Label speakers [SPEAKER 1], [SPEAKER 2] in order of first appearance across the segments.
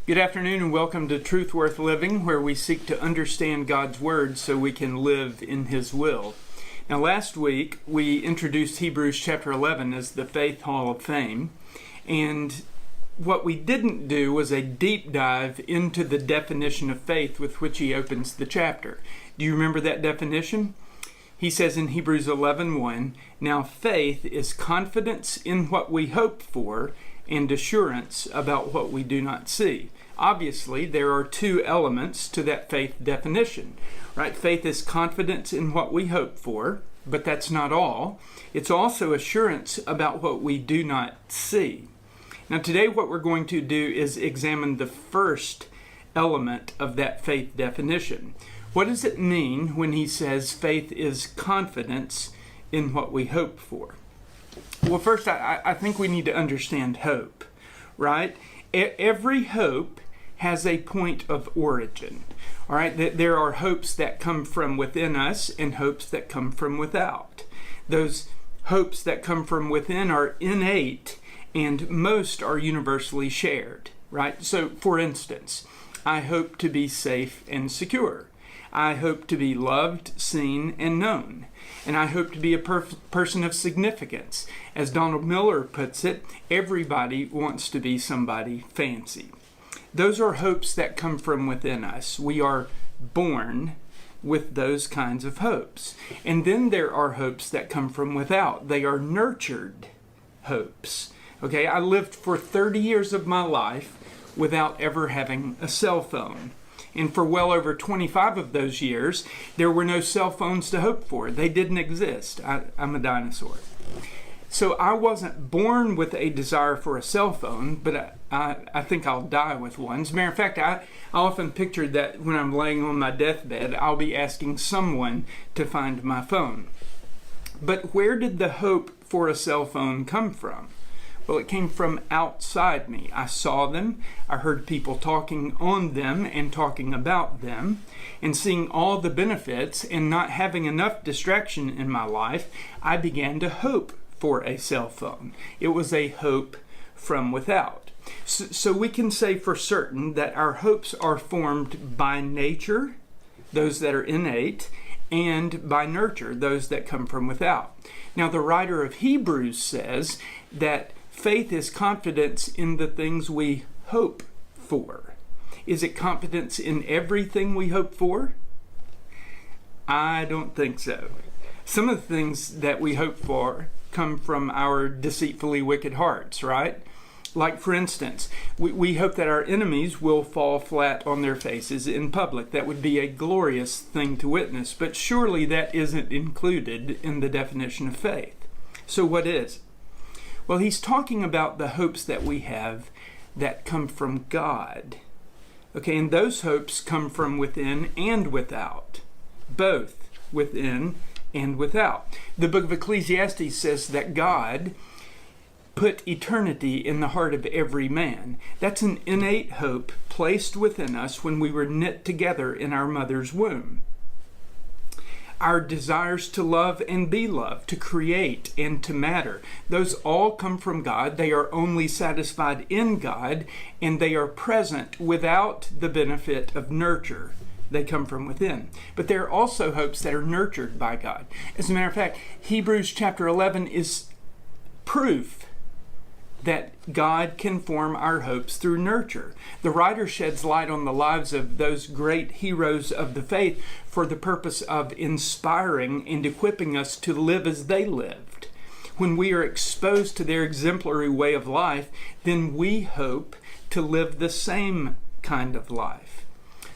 [SPEAKER 1] Good afternoon and welcome to Truth Worth Living, where we seek to understand God's Word so we can live in His will. Now, last week we introduced Hebrews chapter 11 as the Faith Hall of Fame, and what we didn't do was a deep dive into the definition of faith with which he opens the chapter. Do you remember that definition? He says in Hebrews 11:1, "Now faith is confidence in what we hope for and assurance about what we do not see." Obviously, there are two elements to that faith definition, right? Faith is confidence in what we hope for, but that's not all. It's also assurance about what we do not see. Now, today what we're going to do is examine the first element of that faith definition. What does it mean when he says faith is confidence in what we hope for? Well, first, I think we need to understand hope, right? Every hope has a point of origin, all right? There are hopes that come from within us and hopes that come from without. Those hopes that come from within are innate and most are universally shared, right? So, for instance, I hope to be safe and secure. I hope to be loved, seen, and known. And I hope to be a person of significance. As Donald Miller puts it, everybody wants to be somebody fancy. Those are hopes that come from within us. We are born with those kinds of hopes. And then there are hopes that come from without. They are nurtured hopes. Okay, I lived for 30 years of my life without ever having a cell phone. And for well over 25 of those years, there were no cell phones to hope for. They didn't exist. I'm a dinosaur. So I wasn't born with a desire for a cell phone, but I think I'll die with one. As a matter of fact, I often pictured that when I'm laying on my deathbed, I'll be asking someone to find my phone. But where did the hope for a cell phone come from? Well, it came from outside me. I saw them, I heard people talking on them and talking about them, and seeing all the benefits and not having enough distraction in my life, I began to hope for a cell phone. It was a hope from without. So we can say for certain that our hopes are formed by nature, those that are innate, and by nurture, those that come from without. Now, the writer of Hebrews says that faith is confidence in the things we hope for. Is it confidence in everything we hope for? I don't think so. Some of the things that we hope for come from our deceitfully wicked hearts, right? Like, for instance, we hope that our enemies will fall flat on their faces in public. That would be a glorious thing to witness, but surely that isn't included in the definition of faith. So what is? Well, he's talking about the hopes that we have that come from God. Okay, and those hopes come from within and without, both within and without. The book of Ecclesiastes says that God put eternity in the heart of every man. That's an innate hope placed within us when we were knit together in our mother's womb. Our desires to love and be loved, to create and to matter, those all come from God. They are only satisfied in God, and they are present without the benefit of nurture. They come from within. But there are also hopes that are nurtured by God. As a matter of fact, Hebrews chapter 11 is proof that God can form our hopes through nurture. The writer sheds light on the lives of those great heroes of the faith for the purpose of inspiring and equipping us to live as they lived. When we are exposed to their exemplary way of life, then we hope to live the same kind of life.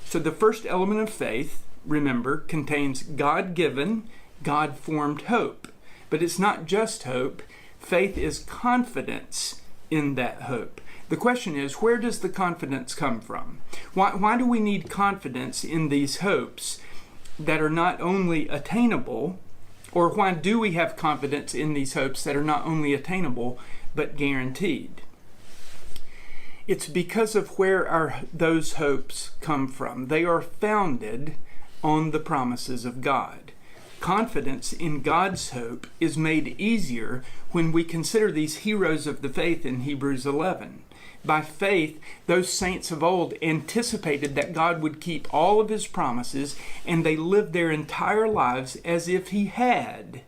[SPEAKER 1] So the first element of faith, remember, contains God-given, God-formed hope. But it's not just hope. Faith is confidence in that hope. The question is, where does the confidence come from? Why do we need confidence in these hopes that are not only attainable, or why do we have confidence in these hopes that are not only attainable, but guaranteed? It's because of where those hopes come from. They are founded on the promises of God. Confidence in God's hope is made easier when we consider these heroes of the faith in Hebrews 11. By faith, those saints of old anticipated that God would keep all of his promises, and they lived their entire lives as if he had.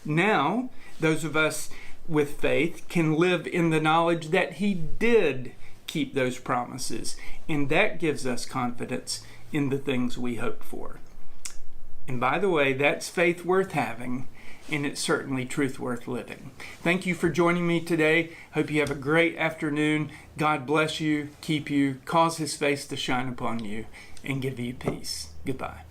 [SPEAKER 1] Now, those of us with faith can live in the knowledge that he did keep those promises, and that gives us confidence in the things we hope for. And by the way, that's faith worth having, and it's certainly truth worth living. Thank you for joining me today. Hope you have a great afternoon. God bless you, keep you, cause his face to shine upon you, and give you peace. Goodbye.